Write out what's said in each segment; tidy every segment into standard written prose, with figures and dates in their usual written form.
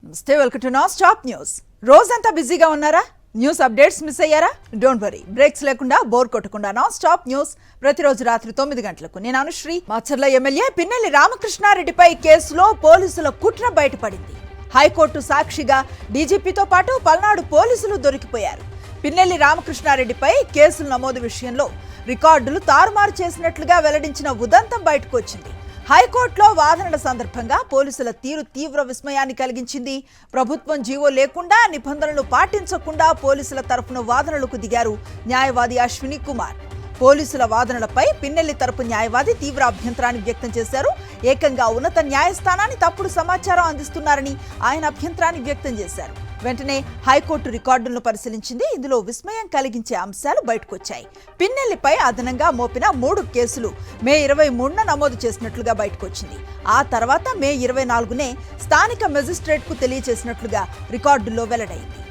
నమస్తే, welcome to non stop news. రోజంతా బిజీగా ఉన్నారా? న్యూస్ అప్డేట్స్ మిస్ అయ్యారా? డోంట్ వరీ, బ్రేక్స్ లేకుండా బోర్ కొట్టకుండా నాన్ స్టాప్ న్యూస్ ప్రతిరోజు రాత్రి 9 గంటలకు. నేను అనుశ్రీ. మాచర్ల ఎమ్మెల్యే పిన్నెల్లి రామకృష్ణారెడ్డిపై కేసులో పోలీసుల కుట్ర బయటపడింది. హైకోర్టు సాక్షిగా డీజీపీతో పాటు పల్నాడు పోలీసులు దొరికిపోయారు. పిన్నెల్లి రామకృష్ణారెడ్డిపై కేసుల నమోదు విషయంలో రికార్డులు తారుమారు చేసినట్లుగా వెల్లడించిన ఉదంతం బయటకు వచ్చింది. హైకోర్టులో వాదనల సందర్భంగా పోలీసుల తీరు తీవ్ర విస్మయాన్ని కలిగించింది. ప్రభుత్వం జీవో లేకుండా, నిబంధనలు పాటించకుండా పోలీసుల తరఫున వాదనలకు దిగారు న్యాయవాది అశ్విని కుమార్. పోలీసుల వాదనలపై పిన్నెల్లి తరపు న్యాయవాది తీవ్ర అభ్యంతరాన్ని వ్యక్తం చేశారు. ఏకంగా ఉన్నత న్యాయస్థానాన్ని తప్పుడు సమాచారం అందిస్తున్నారని ఆయన అభ్యంతరాన్ని వ్యక్తం చేశారు. వెంటనే హైకోర్టు రికార్డులను పరిశీలించింది. ఇందులో విస్మయం కలిగించే అంశాలు బయటకొచ్చాయి. పిన్నెల్లిపై అదనంగా మోపిన 3 కేసులు మే 23న నమోదు చేసినట్లుగా బయటకొచ్చింది. ఆ తర్వాత మే 24నే స్థానిక మెజిస్ట్రేట్కు తెలియజేసినట్లుగా రికార్డుల్లో వెల్లడైంది.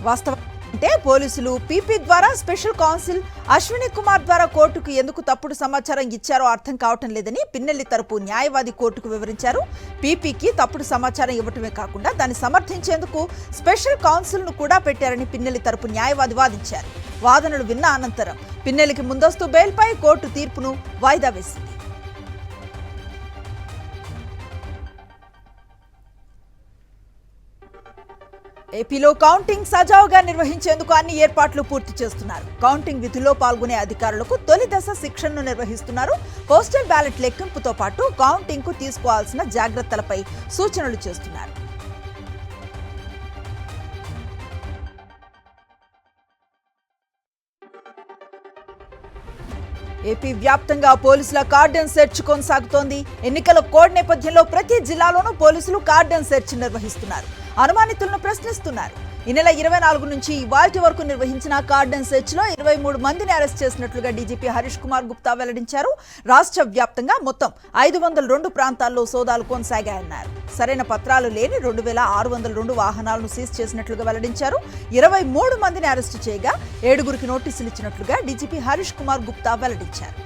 వాస్తవం అంటే పోలీసులు పీపీ ద్వారా స్పెషల్ కౌన్సిల్ అశ్విని కుమార్ ద్వారా కోర్టుకు ఎందుకు తప్పుడు సమాచారం ఇచ్చారో అర్థం కావటం లేదని పిన్నెల్లి తరపు న్యాయవాది కోర్టుకు వివరించారు. పీపీకి తప్పుడు సమాచారం ఇవ్వటమే కాకుండా దాన్ని సమర్థించేందుకు స్పెషల్ కౌన్సిల్ను కూడా పెట్టారని పిన్నెల్లి తరపు న్యాయవాది వాదించారు. వాదనలు విన్న అనంతరం పిన్నెల్లికి ముందస్తు బెయిల్పై కోర్టు తీర్పును వాయిదా వేసింది. ఏపీలో కౌంటింగ్ సజావుగా నిర్వహించేందుకు అన్ని ఏర్పాట్లు పూర్తి చేస్తున్నారు. కౌంటింగ్ విధుల్లో పాల్గొనే అధికారులకు తొలి దశ శిక్షణను నిర్వహిస్తున్నారు. పోస్టల్ బ్యాలెట్ లెక్కింపుతో పాటు కౌంటింగ్ కు తీసుకోవాల్సిన జాగ్రత్తలపై సూచనలు చేస్తున్నారు. ఏపీ వ్యాప్తంగా పోలీసుల కార్డన్ సెర్చ్ కొనసాగుతోంది. ఎన్నికల కోడ్ నేపథ్యంలో ప్రతి జిల్లాలోనూ పోలీసులు కార్డన్ సెర్చ్ నిర్వహిస్తున్నారు. అనుమానితులను ప్రశ్నిస్తున్నారు. ఈ నెల 24 నుంచి ఇవాల్టి వరకు నిర్వహించిన కార్డన్ సెర్చ్ లో 23 మందిని అరెస్ట్ చేసినట్లుగా డీజీపీ హరీష్ కుమార్ గుప్తా వెల్లడించారు. రాష్ట్ర వ్యాప్తంగా మొత్తం 502 ప్రాంతాల్లో సోదాలు కొనసాగాయన్నారు. సరైన పత్రాలు లేని 2602 వాహనాలను సీజ్ చేసినట్లుగా వెల్లడించారు. 23 మందిని అరెస్టు చేయగా 7గురికి నోటీసులు ఇచ్చినట్లుగా డీజీపీ హరీష్ కుమార్ గుప్తా వెల్లడించారు.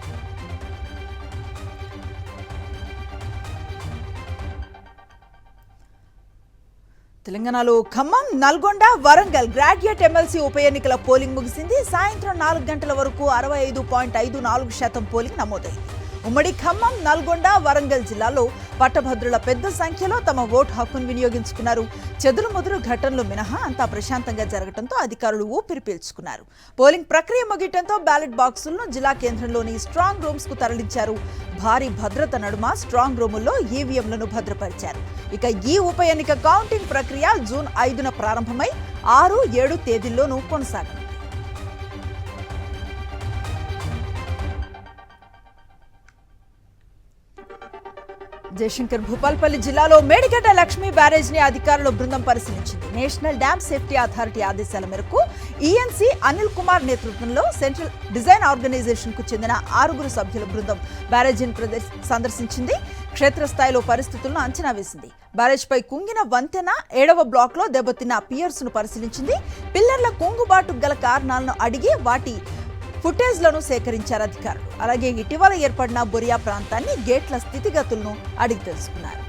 తెలంగాణలో ఖమ్మం, నల్గొండ, వరంగల్ గ్రాడ్యుయేట్ ఎమ్మెల్సీ ఉప ఎన్నికల పోలింగ్ ముగిసింది. సాయంత్రం 4 గంటల వరకు 65.54% పోలింగ్ నమోదైంది. ఉమ్మడి ఖమ్మం, నల్గొండ, వరంగల్ జిల్లాలో పట్టభద్రుల పెద్ద సంఖ్యలో తమ ఓటు హక్కును వినియోగించుకున్నారు. చెదురుమదురు ఘటనలు మినహా అంతా ప్రశాంతంగా జరగడంతో అధికారులు ఊపిరి పీల్చుకున్నారు. పోలింగ్ ప్రక్రియ ముగియటంతో బ్యాలెట్ బాక్సులను జిల్లా కేంద్రంలోని స్ట్రాంగ్ రూమ్స్ కు తరలించారు. భారీ భద్రత నడుమ స్ట్రాంగ్ రూముల్లో ఈవీఎంలను భద్రపరిచారు. ఇక ఈ ఉప ఎన్నిక కౌంటింగ్ ప్రక్రియ జూన్ 5న ప్రారంభమై 6, 7 తేదీల్లోనూ కొనసాగనుంది. జయశంకర్ భూపాల్పల్లి జిల్లాలో మేడిగడ్డ లక్ష్మీ బ్యారేజ్ ని అధికారుల బృందం పరిశీలించింది. నేషనల్ డ్యామ్ సేఫ్టీ అథారిటీ ఆదేశాల మేరకు ఈఎన్సీ అనిల్ కుమార్ నేతృత్వంలో సెంట్రల్ డిజైన్ ఆర్గనైజేషన్ కు చెందిన 6 సభ్యుల బృందం బ్యారేజీని సందర్శించింది. క్షేత్రస్థాయిలో పరిస్థితులను అంచనా వేసింది. బ్యారేజ్ పై కుంగిన వంతెన, 7వ బ్లాక్ లో దెబ్బతిన్న పియర్స్ ను పరిశీలించింది. పిల్లర్ల కుంగుబాటుకు గల కారణాలను అడిగి వాటి ఫుటేజ్లను సేకరించారు అధికారులు. అలాగే ఇటీవల ఏర్పడిన బొరియా ప్రాంతాన్ని, గేట్ల స్థితిగతులను అడిగి తెలుసుకున్నారు.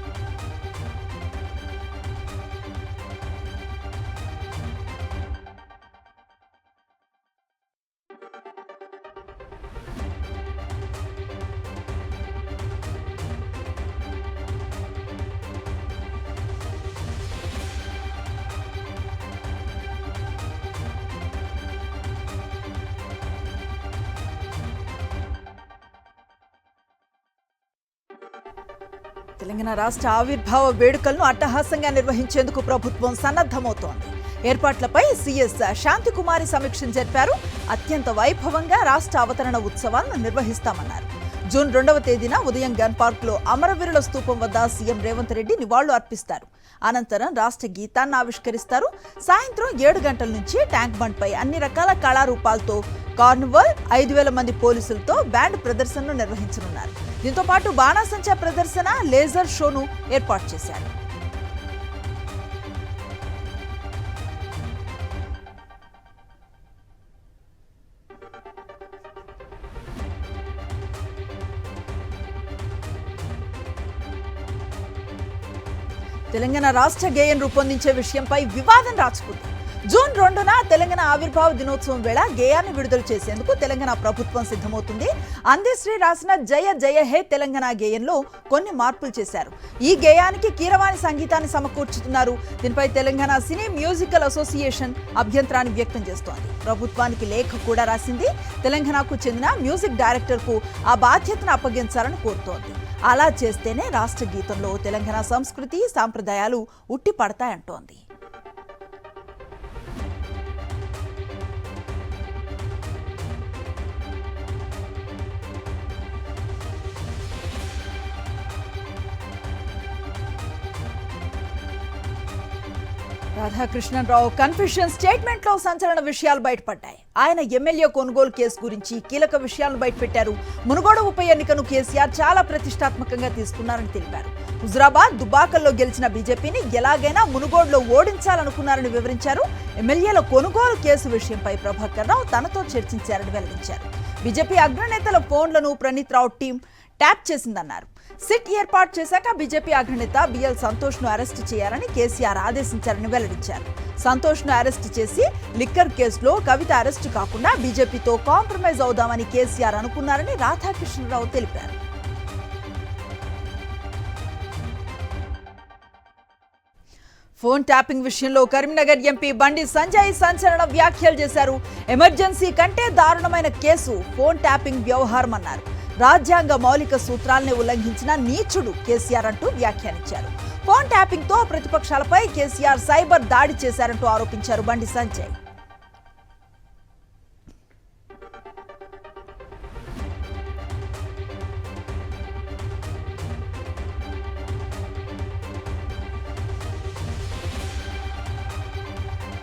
తెలంగాణ రాష్ట్ర ఆవిర్భావ వేడుకలను అట్టహాసంగా నిర్వహించేందుకు ప్రభుత్వం సన్నద్ధమవుతోంది. ఏర్పాట్లపై సీఎస్ శాంతికుమారి సమీక్షను జరిపారు. అత్యంత వైభవంగా రాష్ట్ర అవతరణ ఉత్సవాలను నిర్వహిస్తామన్నారు. జూన్ 2వ తేదీన ఉదయం గన్ పార్క్ లో అమరవీరుల స్తూపం వద్ద సీఎం రేవంత్ రెడ్డి నివాళులు అర్పిస్తారు. అనంతరం రాష్ట్ర గీతాన్ని ఆవిష్కరిస్తారు. సాయంత్రం 7 గంటల నుంచి ట్యాంక్ బండ్ పై అన్ని రకాల కళారూపాలతో కార్నివల్, 5,000 మంది పోలీసులతో బ్యాండ్ ప్రదర్శనను నిర్వహించనున్నారు. దీంతో పాటు బాణాసంచా ప్రదర్శన, లేజర్ షోను ఏర్పాటు చేశారు. తెలంగాణ రాష్ట్ర గేయం రూపొందించే విషయంపై వివాదం రాచుకుంది. జూన్ 2న తెలంగాణ ఆవిర్భావ దినోత్సవం వేళ గేయాన్ని విడుదల చేసేందుకు తెలంగాణ ప్రభుత్వం సిద్ధమవుతుంది. అందశ్రీ రాసిన జయ జయ హే తెలంగాణ గేయంలో కొన్ని మార్పులు చేశారు. ఈ గేయానికి కీరవాణి సంగీతాన్ని సమకూర్చుతున్నారు. దీనిపై తెలంగాణ సినీ మ్యూజికల్ అసోసియేషన్ అభ్యంతరాన్ని వ్యక్తం చేస్తోంది. ప్రభుత్వానికి లేఖ కూడా రాసింది. తెలంగాణకు చెందిన మ్యూజిక్ డైరెక్టర్కు ఆ బాధ్యతను అప్పగించాలని కోరుతోంది. అలా చేస్తేనే రాష్ట్ర గీతంలో తెలంగాణ సంస్కృతి సాంప్రదాయాలు ఉట్టిపడతాయంటోంది. రాధాకృష్ణరావు కన్ఫ్యూషన్ స్టేట్మెంట్ లో సంచలన విషయాలు బయటపడ్డాయి. ఆయన ఎమ్మెల్యే కొనుగోలు కేసు గురించి కీలక విషయాలను బయటపెట్టారు. మునుగోడు ఉప ఎన్నికను కేసీఆర్ చాలా ప్రతిష్టాత్మకంగా తీసుకున్నారని తెలిపారు. హుజురాబాద్ దుబాకల్లో గెలిచిన బీజేపీని ఎలాగైనా మునుగోడులో ఓడించాలనుకున్నారని వివరించారు. ఎమ్మెల్యేల కొనుగోలు కేసు విషయంపై ప్రభాకర్ రావు తనతో చర్చించారని వెల్లడించారు. బీజేపీ అగ్రనేతల ఫోన్లను ప్రణీత్ రావు టీం ట్యాప్ చేసిందన్నారు. సిట్ ఏర్పాటు చేశాక బీజేపీ అగ్రనేత బిఎల్ సంతోష్ ను అరెస్టు చేయాలని కేసీఆర్ ఆదేశించారని వెల్లడించారు. సంతోష్ ను అరెస్టు చేసి లిక్కర్ కేసులో కవిత అరెస్టు కాకుండా బీజేపీతో కాంప్రమైజ్ అవుదామని కేసీఆర్ అనుకున్నారని రాధాకృష్ణరావు తెలిపారు. ఫోన్ ట్యాపింగ్ విషయంలో కరీంనగర్ ఎంపీ బండి సంజయ్ సంచలన వ్యాఖ్యలు చేశారు. ఎమర్జెన్సీ కంటే దారుణమైన కేసు ఫోన్ ట్యాపింగ్ వ్యవహారం అన్నారు. రాజ్యాంగ మౌలిక సూత్రాల్ని ఉల్లంఘించిన నీచుడు కేసీఆర్ అంటూ వ్యాఖ్యానించారు. ఫోన్ ట్యాపింగ్ తో ప్రతిపక్షాలపై కేసీఆర్ సైబర్ దాడి చేశారంటూ ఆరోపించారు బండి సంజయ్.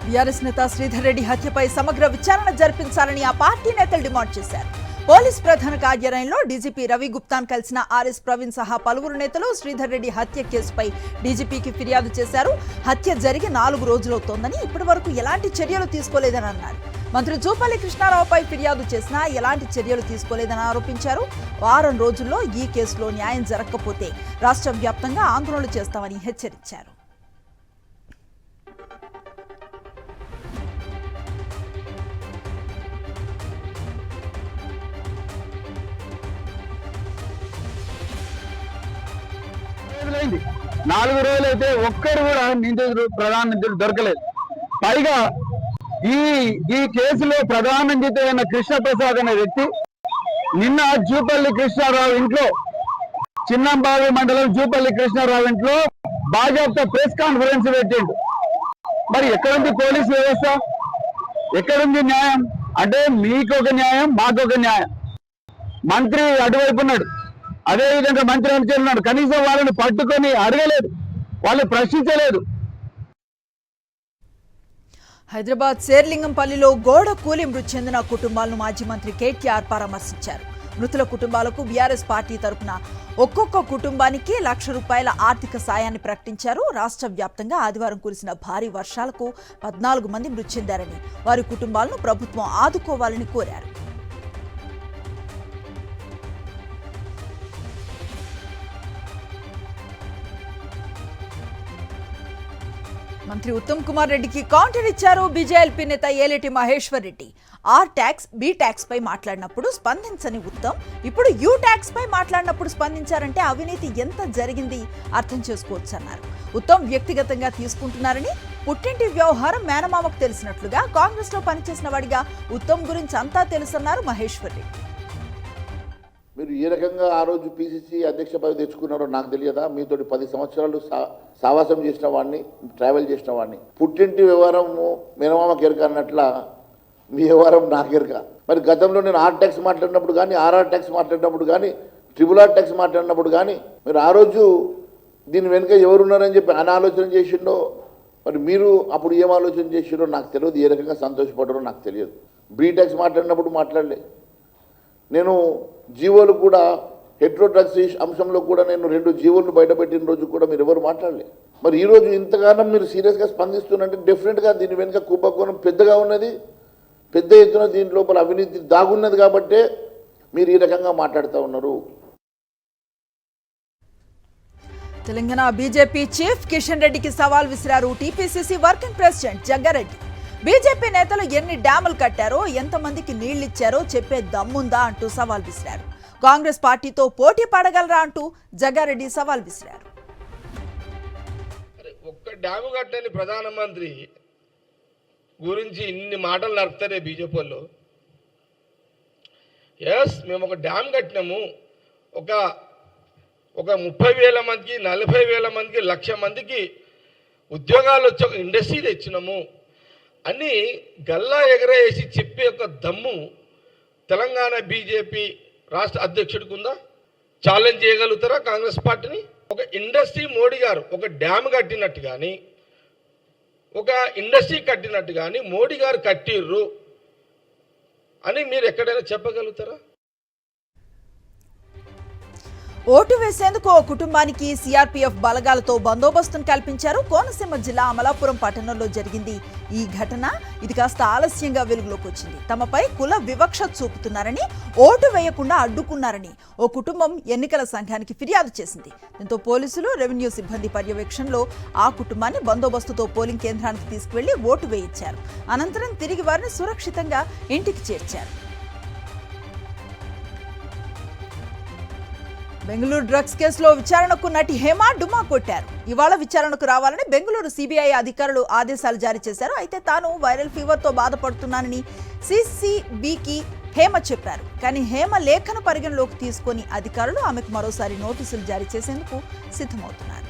బీఆర్ఎస్ నేత శ్రీధర్ రెడ్డి హత్యపై సమగ్ర విచారణ జరిపించాలని ఆ పార్టీ నేతలు డిమాండ్ చేశారు. పోలీస్ ప్రధాన కార్యాలయంలో డీజీపీ రవి గుప్తాను కలిసిన ఆర్ఎస్ ప్రవీణ్ సహా పలువురు నేతలు శ్రీధర్ రెడ్డి హత్య కేసుపై డీజీపీకి ఫిర్యాదు చేశారు. హత్య జరిగి 4 రోజులవుతోందని ఇప్పటి వరకు ఎలాంటి చర్యలు తీసుకోలేదని అన్నారు. మంత్రి జూపల్లి కృష్ణారావుపై ఫిర్యాదు చేసినా ఎలాంటి చర్యలు తీసుకోలేదని ఆరోపించారు. వారం రోజుల్లో ఈ కేసులో న్యాయం జరగకపోతే రాష్ట్ర వ్యాప్తంగా ఆందోళనలు చేస్తామని హెచ్చరించారు. రోజులైంది 4 రోజులైతే ఒక్కరు కూడా నిందితుడు ప్రధాన నిందితుడు దొరకలేదు. పైగా ఈ కేసులో ప్రధాన నిందితుడైన కృష్ణప్రసాద్ అనే వ్యక్తి నిన్న జూపల్లి కృష్ణారావు ఇంట్లో, చిన్నంబావి మండలం జూపల్లి కృష్ణారావు ఇంట్లో బాజాప్తా ప్రెస్ కాన్ఫరెన్స్ పెట్టిండు. మరి ఎక్కడుంది పోలీస్ వ్యవస్థ? ఎక్కడుంది న్యాయం? అంటే మీకొక న్యాయం, మాకొక న్యాయం. మంత్రి అటువైపు ఉన్నాడు, అదేవిధంగా మంత్రి అనుచరున్నాడు. కనీసం వాళ్ళని పట్టుకొని అడగలేదు, వాళ్ళు ప్రశ్నించలేదు. హైదరాబాద్ శేర్లింగంపల్లిలో గోడ కూలి మృతి చెందిన కుటుంబాలను మాజీ మంత్రి కేటీఆర్ పరామర్శించారు. మృతుల కుటుంబాలకు బీఆర్ఎస్ పార్టీ తరఫున ఒక్కొక్క కుటుంబానికి ₹1,00,000 ఆర్థిక సాయాన్ని ప్రకటించారు. రాష్ట్ర వ్యాప్తంగా ఆదివారం కురిసిన భారీ వర్షాలకు 14 మంది మృతి చెందారని, వారి కుటుంబాలను ప్రభుత్వం ఆదుకోవాలని కోరారు. మంత్రి ఉత్తమ్ కుమార్ రెడ్డికి కౌంటర్ ఇచ్చారు బీజేఎల్పీ నేత Aleti Maheshwar Reddy. R tax, B tax పై మాట్లాడినప్పుడు స్పందించని ఉత్తమ్ ఇప్పుడు యూ ట్యాక్స్ పై మాట్లాడినప్పుడు స్పందించారంటే అవినీతి ఎంత జరిగింది అర్థం చేసుకోవచ్చన్నారు. ఉత్తమ్ వ్యక్తిగతంగా తీసుకుంటున్నారని, పుట్టింటి వ్యవహారం మేనమామకు తెలిసినట్లుగా కాంగ్రెస్ లో పనిచేసిన వాడిగా ఉత్తమ్ గురించి అంతా తెలుసన్నారు మహేశ్వర్ రెడ్డి. మీరు ఏ రకంగా ఆ రోజు పిసిసి అధ్యక్ష పదవి తెచ్చుకున్నారో నాకు తెలియదా? మీతోటి 10 సంవత్సరాలు సావాసం చేసిన వాడిని, ట్రావెల్ చేసిన వాడిని. పుట్టింటి వ్యవహారం మేనమామకి ఎరక అన్నట్ల మీ వ్యవహారం నాకు ఎరక. మరి గతంలో నేను ఆర్ ట్యాక్స్ మాట్లాడినప్పుడు కానీ, ఆర్ఆర్ ట్యాక్స్ మాట్లాడినప్పుడు కానీ, ట్రిబుల్ ట్యాక్స్ మాట్లాడినప్పుడు కానీ మీరు ఆ రోజు దీని వెనుక ఎవరున్నారని చెప్పి అనాలోచన చేసిండో, మరి మీరు అప్పుడు ఏం ఆలోచన చేసిండో నాకు తెలియదు. ఏ రకంగా సంతోషపడ్డారో నాకు తెలియదు. బీ ట్యాక్స్ మాట్లాడినప్పుడు మాట్లాడలే. నేను జీవోలు కూడా హెట్రో డ్రగ్స్ అంశంలో కూడా నేను 2 జీవోలను బయటపెట్టిన రోజు కూడా మీరు ఎవరు మాట్లాడలే. మరి ఈరోజు ఇంతగానో మీరు సీరియస్గా స్పందిస్తున్నట్టే డెఫినెట్గా దీని వెనుక కుంభకోణం పెద్దగా ఉన్నది, పెద్ద ఎత్తున దీని లోపల అవినీతి దాగున్నది కాబట్టే మీరు ఈ రకంగా మాట్లాడుతూ ఉన్నారు. తెలంగాణ బీజేపీ చీఫ్ కిషన్ రెడ్డికి సవాల్ విసిరారు TPCC working president Jaggareddy. BJP నేతలు ఎన్ని డ్యాములు కట్టారో, ఎంతమందికి నీళ్లిచ్చారో చెప్పే దమ్ముందా అంటూ సవాల్ విసిరారు. కాంగ్రెస్ పార్టీతో పోటీ పడగలరా అంటూ జగ్గారెడ్డి సవాల్ విసిరారు. ఒక్క డ్యాము కట్టని ప్రధానమంత్రి గురించి ఇన్ని మాటలు నడుపుతారే బీజేపీ వాళ్ళు. ఎస్, మేము ఒక డ్యామ్ కట్టినాము, ఒక 30,000 మందికి, 40,000 మందికి, 1,00,000 మందికి ఉద్యోగాలు వచ్చి ఒక ఇండస్ట్రీ తెచ్చినాము అని గల్లా ఎగరేసి చెప్పే ఒక దమ్ము తెలంగాణ బీజేపీ రాష్ట్ర అధ్యక్షుడికి ఉందా? ఛాలెంజ్ చేయగలుగుతారా కాంగ్రెస్ పార్టీని? ఒక ఇండస్ట్రీ మోడీ గారు ఒక డ్యామ్ కట్టినట్టు కానీ, ఒక ఇండస్ట్రీ కట్టినట్టు కానీ మోడీ గారు కట్టిర్రు అని మీరు ఎక్కడైనా చెప్పగలుగుతారా? ఓటు వేసేందుకు ఓ కుటుంబానికి సీఆర్పీఎఫ్ బలగాలతో బందోబస్తును కల్పించారు. కోనసీమ జిల్లా అమలాపురం పట్టణంలో జరిగింది ఈ ఘటన. ఇది కాస్త ఆలస్యంగా వెలుగులోకి వచ్చింది. తమపై కుల వివక్ష చూపుతున్నారని, ఓటు వేయకుండా అడ్డుకున్నారని ఓ కుటుంబం ఎన్నికల సంఘానికి ఫిర్యాదు చేసింది. దీంతో పోలీసులు, రెవెన్యూ సిబ్బంది పర్యవేక్షణలో ఆ కుటుంబాన్ని బందోబస్తుతో పోలింగ్ కేంద్రానికి తీసుకువెళ్లి ఓటు వేయించారు. అనంతరం తిరిగి వారిని సురక్షితంగా ఇంటికి చేర్చారు. బెంగళూరు డ్రగ్స్ కేసులో విచారణకు నటి హేమ డుమా కొట్టారు. ఇవాళ విచారణకు రావాలని బెంగళూరు సిబిఐ అధికారులు ఆదేశాలు జారీ చేశారు. అయితే తాను వైరల్ ఫీవర్తో బాధపడుతున్నానని సిసిబికి హేమ చెప్పారు. కానీ హేమ లేఖను పరిగణలోకి తీసుకొని అధికారులు ఆమెకు మరోసారి నోటీసులు జారీ చేసేందుకు సిద్ధమవుతున్నారు.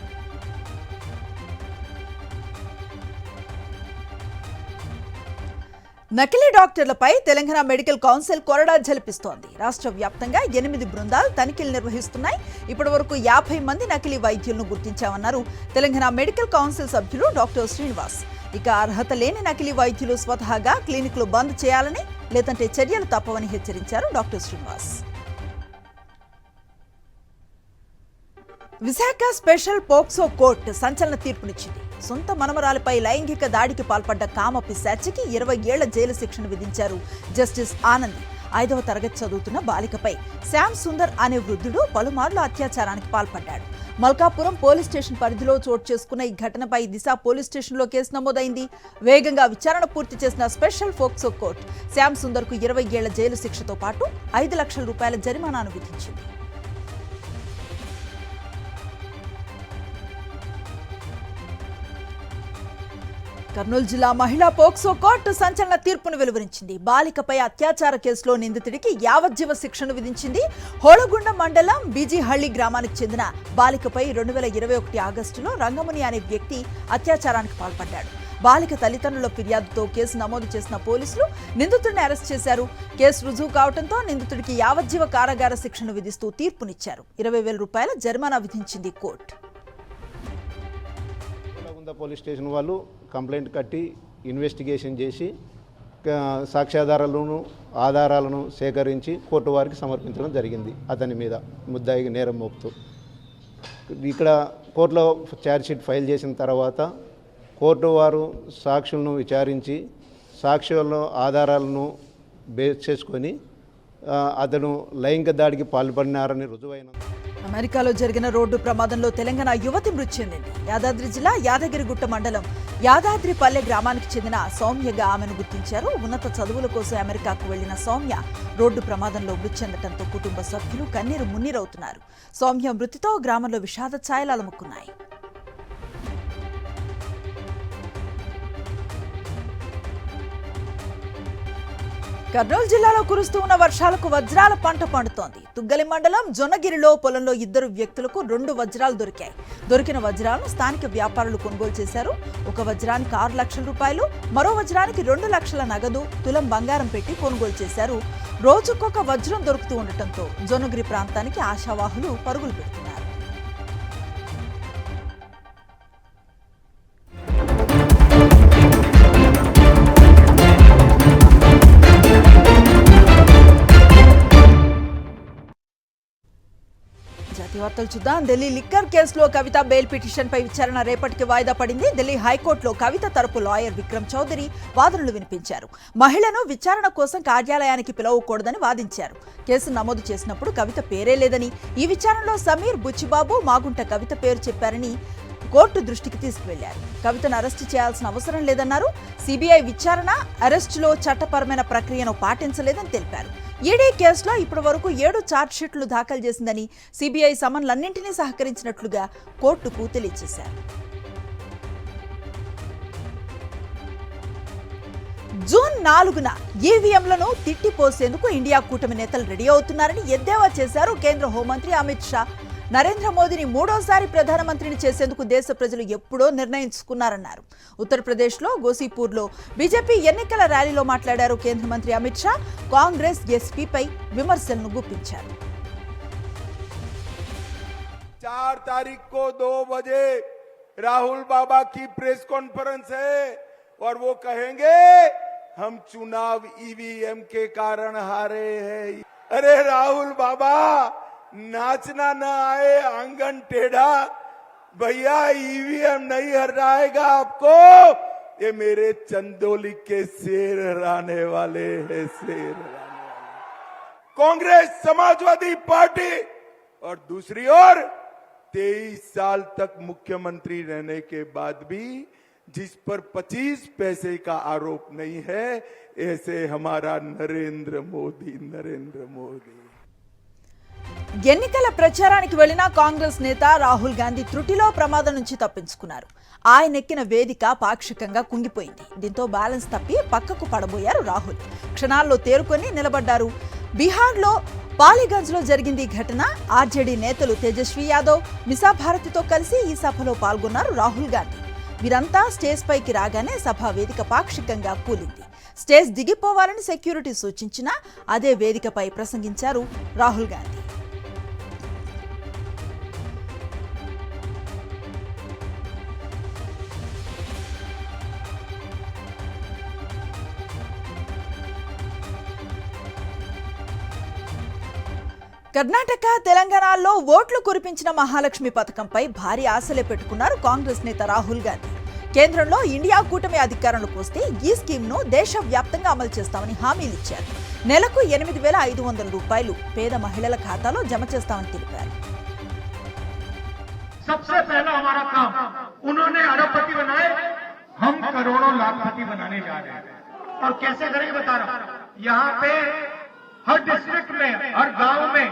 నకిలీ డాక్టర్లపై తెలంగాణ మెడికల్ కౌన్సిల్ కొరడా జలిపిస్తోంది. రాష్ట్ర వ్యాప్తంగా 8 బృందాలు తనిఖీలు నిర్వహిస్తున్నాయి. ఇప్పటి వరకు 50 మంది నకిలీ వైద్యులను గుర్తించామన్నారు తెలంగాణ మెడికల్ కౌన్సిల్ సభ్యులు డాక్టర్ శ్రీనివాస్. ఇక అర్హత లేని నకిలీ వైద్యులు స్వతహాగా క్లినిక్లు బంద్ చేయాలని, లేదంటే చర్యలు తప్పవని హెచ్చరించారు doctor Srinivas. Visakha special POCSO court సంచలన తీర్పునిచ్చింది. సొంత మనమరాలిపై లైంగిక దాడికి పాల్పడ్డ కామ పిశాచికి 20 ఏళ్ల జైలు శిక్షను విధించారు జస్టిస్ ఆనంద్. 5వ తరగతి చదువుతున్న బాలికపై శ్యామ్ సుందర్ అనే వృద్ధుడు పలుమార్లు అత్యాచారానికి పాల్పడ్డాడు. మల్కాపురం పోలీస్ స్టేషన్ పరిధిలో చోటు చేసుకున్న ఈ ఘటనపై దిశ పోలీస్ స్టేషన్లో కేసు నమోదైంది. వేగంగా విచారణ పూర్తి చేసిన స్పెషల్ పోక్సో కోర్టు శ్యామ్ సుందర్కు 20 ఏళ్ల జైలు శిక్షతో పాటు 5 లక్షల రూపాయల జరిమానాను విధించింది. కర్నూలు జిల్లా మహిళా పోక్సో కోర్టు సంచలన తీర్పును వెలువరించింది. బాలికపై అత్యాచార కేసులో నిందితుడికి యావజ్జీవ శిక్షను విధించింది. హోళగుండ మండలం బీజీహళ్లి గ్రామానికి చెందిన బాలికపై 2021 ఆగస్టులో రంగముని అనే వ్యక్తి అత్యాచారానికి పాల్పడ్డాడు. బాలిక తల్లిదండ్రుల ఫిర్యాదుతో కేసు నమోదు చేసిన పోలీసులు నిందితుడిని అరెస్ట్ చేశారు. కేసు రుజువు కావడంతో నిందితుడికి యావజ్జీవ కారాగార శిక్షను విధిస్తూ తీర్పునిచ్చారు. 20,000 రూపాయల జరిమానా విధించింది కోర్టు. పోలీస్ స్టేషన్ వాళ్ళు కంప్లైంట్ కట్టి ఇన్వెస్టిగేషన్ చేసి సాక్ష్యాధారాలను ఆధారాలను సేకరించి కోర్టు వారికి సమర్పించడం జరిగింది. అతని మీద ముద్దాయికి నేరం మోపుతూ ఇక్కడ కోర్టులో ఛార్జ్షీట్ ఫైల్ చేసిన తర్వాత కోర్టు వారు సాక్షులను విచారించి సాక్ష్యాల్లో ఆధారాలను బేస్ చేసుకొని అతను లైంగిక దాడికి పాల్పడినారని రుజువైన. అమెరికాలో జరిగిన రోడ్డు ప్రమాదంలో తెలంగాణ యువతి మృతి చెందింది. యాదాద్రి జిల్లా యాదగిరిగుట్ట మండలం యాదాద్రిపల్లె గ్రామానికి చెందిన సౌమ్యగా ఆమెను గుర్తించారు. ఉన్నత చదువుల కోసం అమెరికాకు వెళ్లిన సౌమ్య రోడ్డు ప్రమాదంలో మృతి చెందడంతో కుటుంబ సభ్యులు కన్నీరు మున్నీరవుతున్నారు. సౌమ్య మృతితో గ్రామంలో విషాద ఛాయలు అలుముకున్నాయి. కర్నూలు జిల్లాలో కురుస్తూ ఉన్న వర్షాలకు వజ్రాల పంట పండుతోంది. తుగ్గలి మండలం జొన్నగిరిలో పొలంలో 2 వ్యక్తులకు 2 వజ్రాలు దొరికాయి. దొరికిన వజ్రాలను స్థానిక వ్యాపారులు కొనుగోలు చేశారు. ఒక వజ్రానికి 6 లక్షల రూపాయలు, మరో వజ్రానికి 2 లక్షల నగదు, తులం బంగారం పెట్టి కొనుగోలు చేశారు. రోజుకొక వజ్రం దొరుకుతూ ఉండటంతో జొన్నగిరి ప్రాంతానికి ఆశావాహులు పరుగులు పెడుతున్నారు. జాతీయ వార్తలు చూద్దాం. ఢిల్లీ లిక్కర్ కేసులో కవిత బెయిల్ పిటిషన్పై విచారణ రేపటికి వాయిదా పడింది. ఢిల్లీ హైకోర్టులో కవిత తరపు లాయర్ విక్రమ్ చౌదరి వాదనలు వినిపించారు. మహిళను విచారణ కోసం కార్యాలయానికి పిలవకూడదని వాదించారు. కేసు నమోదు చేసినప్పుడు కవిత పేరే లేదని, ఈ విచారణలో సమీర్, బుచ్చిబాబు, మాగుంట కవిత పేరు చెప్పారని కోర్టు దృష్టికి తీసుకువెళ్లారు. కవితను అరెస్టు చేయాల్సిన అవసరం లేదన్నారు. సిబిఐ విచారణ, అరెస్టులో చట్టపరమైన ప్రక్రియను పాటించలేదని తెలిపారు. ఈడీ కేసులో ఇప్పటి వరకు 7 ఛార్జ్షీట్లు దాఖలు చేసిందని, సిబిఐ సమన్లన్నింటినీ సహకరించినట్లుగా కోర్టుకు తెలియజేశారు. జూన్ 4న ఈవీఎంలను తిట్టిపోసేందుకు ఇండియా కూటమి నేతలు రెడీ అవుతున్నారని ఎద్దేవా చేశారు కేంద్ర హోంమంత్రి అమిత్ షా. నరేంద్ర మోదీని 3వసారి ప్రధానమంత్రిని చేసేందుకు దేశ ప్రజలు ఎప్పుడో నిర్ణయించుకున్నారన్నారు. ఉత్తరప్రదేశ్లో గోసీపూర్లో బీజేపీ ఎన్నికల ర్యాలీలో మాట్లాడారు కేంద్ర మంత్రి అమిత్ షా. కాంగ్రెస్ ఎస్పీపై విమర్శలను గుప్పించారు. 4 तारीख को 2 बजे राहुल बाबा की प्रेस कॉन्फ्रेंस है और वो कहेंगे हम चुनाव ईवीएम के कारण हारे हैं। अरे राहुल बाबा, नाचना न आए आंगन टेढ़ा, भैया ईवीएम नहीं हराएगा आपको। ये मेरे चंदौली के शेर हराने वाले हैं, शेर हराने वाले। कांग्रेस समाजवादी पार्टी और दूसरी ओर 23 साल तक मुख्यमंत्री रहने के बाद भी जिस पर 25 पैसे का आरोप नहीं है, ऐसे हमारा नरेंद्र मोदी। ఎన్నికల ప్రచారానికి వెళ్లిన కాంగ్రెస్ నేత రాహుల్ గాంధీ త్రుటిలో ప్రమాదం నుంచి తప్పించుకున్నారు. ఆయనెక్కిన వేదిక పాక్షికంగా కుంగిపోయింది. దీంతో బ్యాలెన్స్ తప్పి పక్కకు పడబోయారు రాహుల్. క్షణాల్లో తేరుకొని నిలబడ్డారు. బీహార్లో పాలీగంజ్లో జరిగింది ఈ ఘటన. ఆర్జేడీ నేతలు తేజస్వి యాదవ్, మిసా భారతితో కలిసి ఈ సభలో పాల్గొన్నారు రాహుల్ గాంధీ. వీరంతా స్టేజ్ పైకి రాగానే సభా వేదిక పాక్షికంగా కూలింది. స్టేజ్ దిగిపోవాలని సెక్యూరిటీ సూచించినా అదే వేదికపై ప్రసంగించారు రాహుల్ గాంధీ. కర్ణాటక, తెలంగాణలో ఓట్లు కురిపించిన మహాలక్ష్మి పథకంపై భారీ ఆశలే పెట్టుకున్నారు కాంగ్రెస్ నేత రాహుల్ గాంధీ. కేంద్రంలో ఇండియా కూటమి అధికారంలోకి వస్తే ఈ స్కీమ్ను దేశవ్యాప్తంగా అమలు చేస్తామని హామీలిచ్చారు. నెలకు 8,500 రూపాయలు పేద మహిళల ఖాతాలో జమ చేస్తామని తెలిపారు. सबसे पहला हमारा काम उन्होंने अरबपति बनाए, हम करोड़ों लाखपति बनाने जा रहे हैं। और कैसे करेंगे बता रहा हूं। यहाँ पे हर डिस्ट्रिक्ट में, हर गांव में,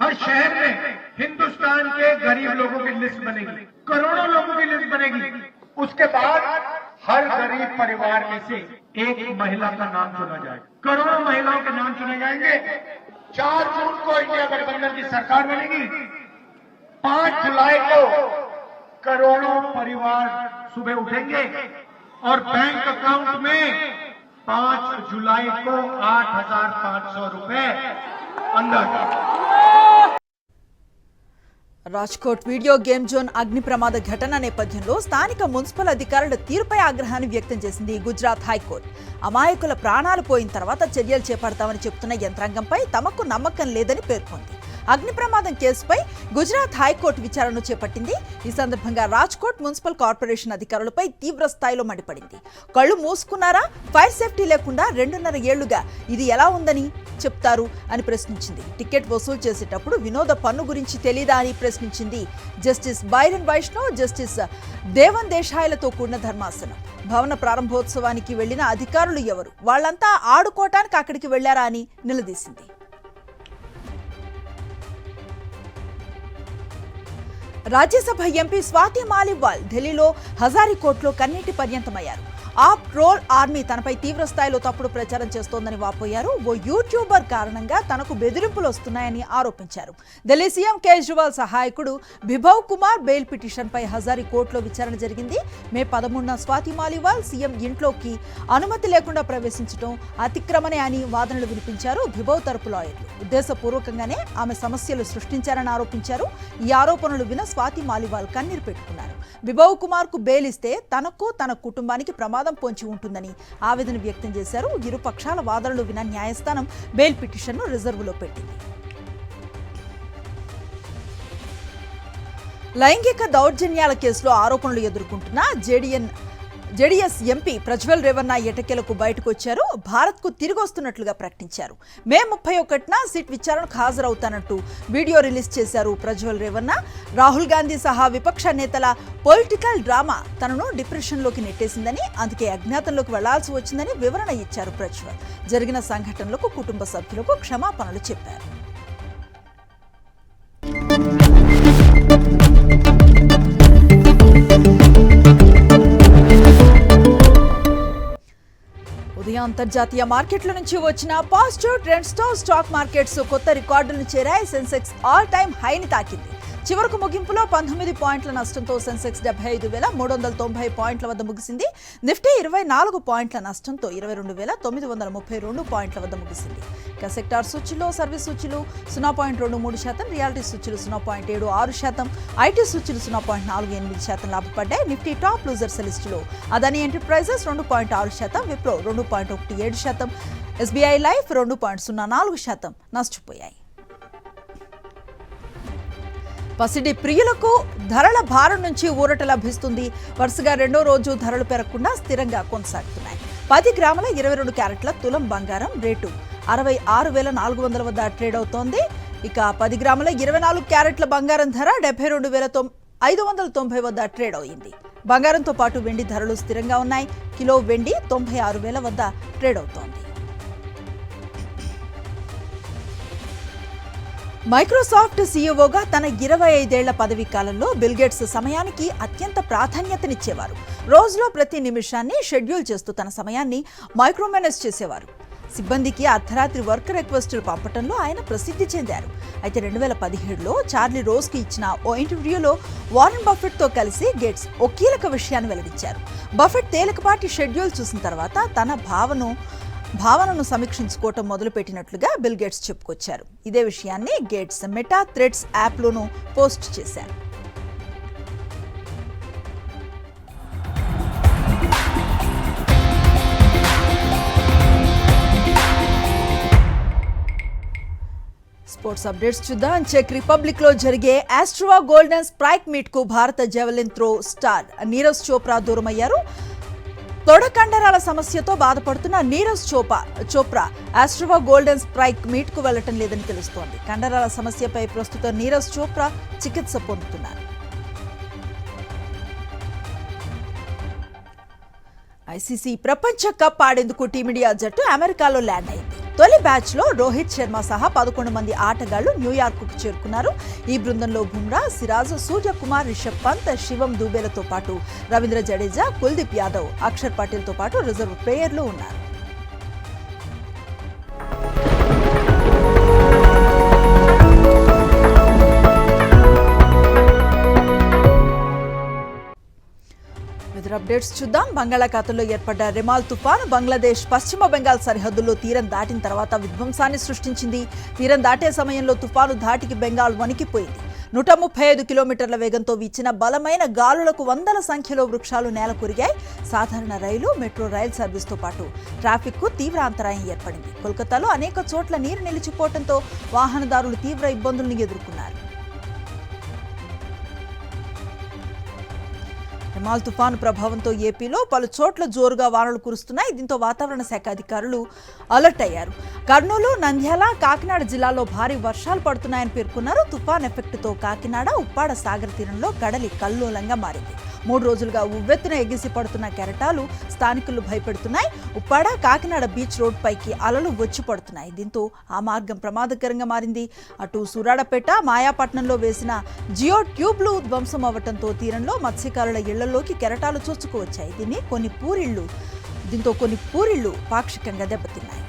हर शहर में हिंदुस्तान के गरीब लोगों की लिस्ट बनेगी, करोड़ों लोगों की लिस्ट बनेगी। उसके बाद हर गरीब परिवार में से एक महिला का नाम चुना जाएगा, करोड़ों महिलाओं के नाम चुने जाएंगे। 4 जून को इंडिया गठबंधन की सरकार बनेगी। 5 जुलाई को करोड़ों परिवार सुबह उठेंगे और बैंक अकाउंट में 5 जुलाई को 8,500 रुपए अंदर। రాజ్కోట్ వీడియో గేమ్ జోన్ అగ్ని ప్రమాద ఘటన నేపథ్యంలో స్థానిక మున్సిపల్ అధికారుల తీరుపై ఆగ్రహాన్ని వ్యక్తం చేసింది గుజరాత్ హైకోర్టు. అమాయకుల ప్రాణాలు పోయిన తర్వాత చర్యలు చేపడతామని చెబుతున్న యంత్రాంగంపై తమకు నమ్మకం లేదని పేర్కొంది. అగ్ని ప్రమాదం కేసుపై గుజరాత్ హైకోర్టు విచారణను చేపట్టింది. ఈ సందర్భంగా రాజ్కోట్ మున్సిపల్ కార్పొరేషన్ అధికారులపై తీవ్ర స్థాయిలో మండిపడింది. కళ్ళు మూసుకున్నారా? ఫైర్ సేఫ్టీ లేకుండా 2.5 ఏళ్లుగా ఇది ఎలా ఉందని చెప్తారు అని ప్రశ్నించింది. టికెట్ వసూలు చేసేటప్పుడు వినోద పన్ను గురించి తెలీదా అని ప్రశ్నించింది జస్టిస్ బైరన్ వైష్ణవ్, జస్టిస్ దేవన్ దేశాయ్లతో కూడిన ధర్మాసనం. భవన ప్రారంభోత్సవానికి వెళ్లిన అధికారులు ఎవరు? వాళ్లంతా ఆడుకోవటానికి అక్కడికి వెళ్లారా అని నిలదీసింది. రాజ్యసభ ఎంపీ స్వాతి మాలివాల్ ఢిల్లీలో హజారీకోట్లో కన్నీటి పర్యంతమయ్యారు. ఆప్ రోల్ ఆర్మీ తనపై తీవ్ర స్థాయిలో తప్పుడు ప్రచారం చేస్తోందని వాపోయారు. ఓ యూట్యూబర్ కారణంగా తనకు బెదిరింపులు వస్తున్నాయని ఆరోపించారు. ఢిల్లీ సీఎం కేజ్రీవాల్ సహాయకుడు బిభవ్ కుమార్ బెయిల్ పిటిషన్పై హజారీకోట్లో విచారణ జరిగింది. మే 13న స్వాతి మాలివాల్ సీఎం ఇంట్లోకి అనుమతి లేకుండా ప్రవేశించడం అతిక్రమణే అని వాదనలు వినిపించారు బిభవ్ తరపు లాయర్లు. ఉద్దేశపూర్వకంగానే ఆమె సమస్యలు సృష్టించారని ఆరోపించారు. ఈ ఆరోపణలు విన స్వాతి మాలివాల్ కన్నీరు పెట్టుకున్నారు. బిభవ్ కుమార్ కు బెయిల్ ఇస్తే తనకు, తన కుటుంబానికి ప్రమాదం పొంచి ఉంటుందని ఆవేదన వ్యక్తం చేశారు. ఇరు పక్షాల వాదనలు విన్న న్యాయస్థానం బెయిల్ పిటిషన్ను రిజర్వులో పెట్టింది. లైంగిక దౌర్జన్యాల కేసులో ఆరోపణలు ఎదుర్కొంటున్న జేడీఎస్ ఎంపీ ప్రజ్వల్ రేవన్న ఎటకేలకు బయటకు వచ్చారు. భారత్కు తిరిగి వస్తున్నట్లుగా ప్రకటించారు. మే 31న సిట్ విచారణకు హాజరవుతానంటూ వీడియో రిలీజ్ చేశారు ప్రజ్వల్ రేవన్న. రాహుల్ గాంధీ సహా విపక్ష నేతల పొలిటికల్ డ్రామా తనను డిప్రెషన్లోకి నెట్టేసిందని, అందుకే అజ్ఞాతంలోకి వెళ్లాల్సి వచ్చిందని వివరణ ఇచ్చారు ప్రజ్వల్. జరిగిన సంఘటనలకు కుటుంబ సభ్యులకు క్షమాపణలు చెప్పారు. ఉదయం అంతర్జాతీయ మార్కెట్ల నుంచి వచ్చిన పాజిటివ్ ట్రెండ్స్ తో స్టాక్ మార్కెట్స్ కొత్త రికార్డులను చేరాయి. సెన్సెక్స్ ఆల్ టైమ్ హైని తాకింది. చివరకు ముగింపులో 19 పాయింట్ల నష్టంతో సెన్సెక్స్ 75,390 పాయింట్ల వద్ద ముగిసింది. నిఫ్టీ 24 పాయింట్ల నష్టంతో 22,932 పాయింట్ల వద్ద ముగిసింది. ఇక సెక్టార్ సూచీలో సర్వీస్ సూచీలు 0.23%, రియాలిటీ సూచీలు 0.76%, ఐటీ సూచీలు 0.48% లాభపడ్డాయి. నిఫ్టీ టాప్ లూజర్స్ లిస్టులో Adani enterprises 2.6%, Wipro 2.17%, SBI life 2.04% నష్టపోయాయి. పసిడి ప్రియులకు ధరల భారం నుంచి ఊరట లభిస్తుంది. వరుసగా రెండో రోజు ధరలు పెరగకుండా స్థిరంగా కొనసాగుతున్నాయి. 10 గ్రాముల 22 క్యారెట్ల తులం బంగారం రేటు 66,400 వద్ద ట్రేడ్ అవుతోంది. ఇక 10 గ్రాముల 24 క్యారెట్ల బంగారం ధర 72,590 వద్ద ట్రేడ్ అయింది. బంగారంతో పాటు వెండి ధరలు స్థిరంగా ఉన్నాయి. కిలో వెండి 96,000 వద్ద ట్రేడ్ అవుతోంది. మైక్రోసాఫ్ట్ సీఈఓగా తన 25 ఏళ్ల పదవీ కాలంలో బిల్ గేట్స్ సమయానికి అత్యంత ప్రాధాన్యతనిచ్చేవారు. రోజులో ప్రతి నిమిషాన్ని షెడ్యూల్ చేస్తూ తన సమయాన్ని మైక్రోమేనేజ్ చేసేవారు. సిబ్బందికి అర్ధరాత్రి వర్క్ రిక్వెస్టులు పంపడంలో ఆయన ప్రసిద్ధి చెందారు. అయితే 2017లో చార్లీ రోస్కి ఇచ్చిన ఓ ఇంటర్వ్యూలో వారెన్ బఫెట్తో కలిసి గేట్స్ ఓ కీలక విషయాన్ని వెల్లడించారు. బఫెట్ తేలికపాటి షెడ్యూల్ చూసిన తర్వాత తన భావనను సమీక్షించుకోవటం మొదలుపెట్టినట్లుగా బిల్ గేట్స్ చెప్పుకొచ్చారు. ఇదే విషయాన్ని గేట్స్ మెటా థ్రెడ్స్ యాప్లోనూ పోస్ట్ చేశారు. స్పోర్ట్స్ అప్డేట్స్ చూద్దాం. చెక్ రిపబ్లిక్ లో జరిగే ఆస్ట్రోవా గోల్డెన్ స్ప్రైక్ మీట్ కు భారత జెవెలిన్ త్రో స్టార్ నీరజ్ చోప్రా దూరమయ్యారు. తొడ కండరాల సమస్యతో బాధపడుతున్న నీరజ్ చోప్రా ఆస్ట్రోవా గోల్డెన్ స్ప్రైక్ మీట్ కు వెళ్లటం లేదని తెలుస్తోంది. కండరాల సమస్యపై ప్రస్తుతం నీరజ్ చోప్రా చికిత్స పొందుతున్నారు. ఐసీసీ ప్రపంచ కప్ ఆడేందుకు టీమిండియా జట్టు అమెరికాలో ల్యాండ్ అయింది. తొలి బ్యాచ్ లో రోహిత్ శర్మ సహా 11 మంది ఆటగాళ్లు న్యూయార్క్ కు చేరుకున్నారు. ఈ బృందంలో బుమ్రా, సిరాజ్, సూర్యకుమార్, రిషబ్ పంత్, శివం దూబేలతో పాటు రవీంద్ర జడేజా, కుల్దీప్ యాదవ్, అక్షర్ పటేల్ తో పాటు రిజర్వ్ ప్లేయర్లు ఉన్నారు. అప్డేట్స్ చూద్దాం. బంగాళాఖాతంలో ఏర్పడ్డ రెమాల్ తుఫాను బంగ్లాదేశ్ పశ్చిమ బెంగాల్ సరిహద్దుల్లో తీరం దాటిన తర్వాత విధ్వంసాన్ని సృష్టించింది. తీరం దాటే సమయంలో తుఫాను ధాటికి బెంగాల్ వణికిపోయింది. 135 కిలోమీటర్ల వేగంతో వీచిన బలమైన గాలులకు వందల సంఖ్యలో వృక్షాలు నేలకొరిగాయి. సాధారణ రైలు, మెట్రో రైల్ సర్వీస్తో పాటు ట్రాఫిక్కు తీవ్ర అంతరాయం ఏర్పడింది. కోల్కతాలో అనేక చోట్ల నీరు నిలిచిపోవడంతో వాహనదారులు తీవ్ర ఇబ్బందులను ఎదుర్కొన్నారు. రెమాల్ తుఫాను ప్రభావంతో ఏపీలో పలు చోట్ల జోరుగా వానలు కురుస్తున్నాయి. దీంతో వాతావరణ శాఖ అధికారులు అలర్ట్ అయ్యారు. కర్నూలు, నంద్యాల, కాకినాడ జిల్లాల్లో భారీ వర్షాలు పడుతున్నాయని పేర్కొన్నారు. తుఫాన్ ఎఫెక్ట్తో కాకినాడ, ఉప్పాడ సాగర్ తీరంలో కడలి కల్లోలంగా మారింది. 3 రోజులుగా ఉవ్వెత్తున ఎగిసి పడుతున్న కెరటాలు స్థానికులు భయపెడుతున్నాయి. ఉప్పాడ, కాకినాడ బీచ్ రోడ్ పైకి అలలు వచ్చి పడుతున్నాయి. దీంతో ఆ మార్గం ప్రమాదకరంగా మారింది. అటు సూరాడపేట, మాయాపట్నంలో వేసిన జియో ట్యూబ్లు ధ్వంసం అవ్వడంతో తీరంలో మత్స్యకారుల ఇళ్లలోకి కెరటాలు చొచ్చుకువచ్చాయి. దీంతో కొన్ని పూరిళ్లు పాక్షికంగా దెబ్బతిన్నాయి.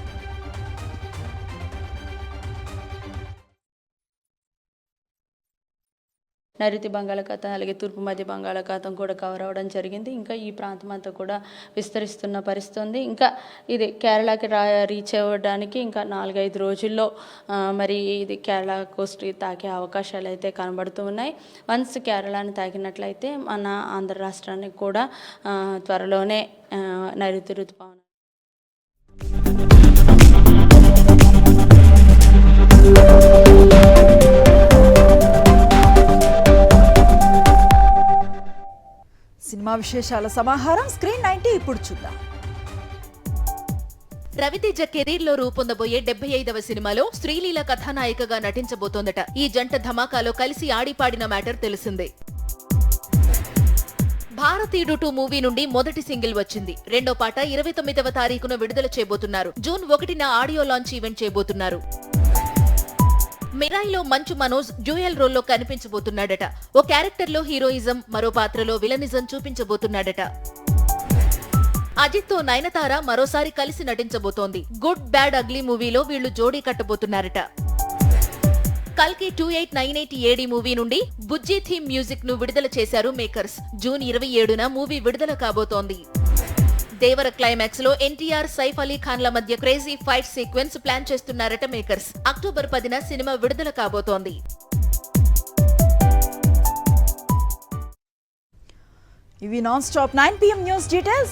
నైరుతి బంగాళాఖాతం అలాగే తూర్పు మధ్య బంగాళాఖాతం కూడా కవర్ అవ్వడం జరిగింది. ఇంకా ఈ ప్రాంతం అంతా కూడా విస్తరిస్తున్న పరిస్థితి ఉంది. ఇంకా ఇది కేరళకి రీచ్ అవ్వడానికి ఇంకా 4-5 రోజుల్లో మరి ఇది కేరళ కోస్ట్ తాకే అవకాశాలు అయితే కనబడుతూ ఉన్నాయి. వన్స్ కేరళని తాకినట్లయితే మన ఆంధ్ర రాష్ట్రానికి కూడా త్వరలోనే నైరుతి ఋతుపవనాలు సినిమా విశేషాల సమాహారం స్క్రీన్ 90 ఇప్పుడు చూద్దాం. రవితేజ కెరీర్ లో రూపొందబోయే 75వ సినిమాలో శ్రీలీల కథానాయికగా నటించబోతోందట. ఈ జంట ధమాకాలో కలిసి ఆడిపాడిన మ్యాటర్ తెలిసిందే. భారతీయుడు 2 మూవీ నుండి మొదటి సింగిల్ వచ్చింది. రెండో పాట 29వ తారీఖున విడుదల చేయబోతున్నారు. జూన్ 1న ఆడియో లాంచ్ ఈవెంట్ చేయబోతున్నారు. మిరాయిలో మంచు మనోజ్ డ్యూయల్ రోల్లో కనిపించబోతున్నాడట. ఓ క్యారెక్టర్ లో హీరోయిజం, మరో పాత్రలో విలనిజం చూపించబోతున్నాడట. అజిత్ తో నయనతార మరోసారి కలిసి నటించబోతోంది. గుడ్ బ్యాడ్ అగ్లీ మూవీలో వీళ్లు జోడీ కట్టబోతున్నారట. కల్కి 2898 ఏడి మూవీ నుండి బుజ్జి థీమ్ మ్యూజిక్ ను విడుదల చేశారు మేకర్స్. జూన్ 27న మూవీ విడుదల కాబోతోంది. దేవర క్లైమాక్స్ లో ఎన్టీఆర్, సైఫ్ అలీ ఖాన్ల మధ్య క్రేజీ ఫైట్ సీక్వెన్స్ ప్లాన్ చేస్తున్నారట మేకర్స్. అక్టోబర్ 10న సినిమా విడుదల కాబోతోంది. ఇవి non stop 9 PM news details.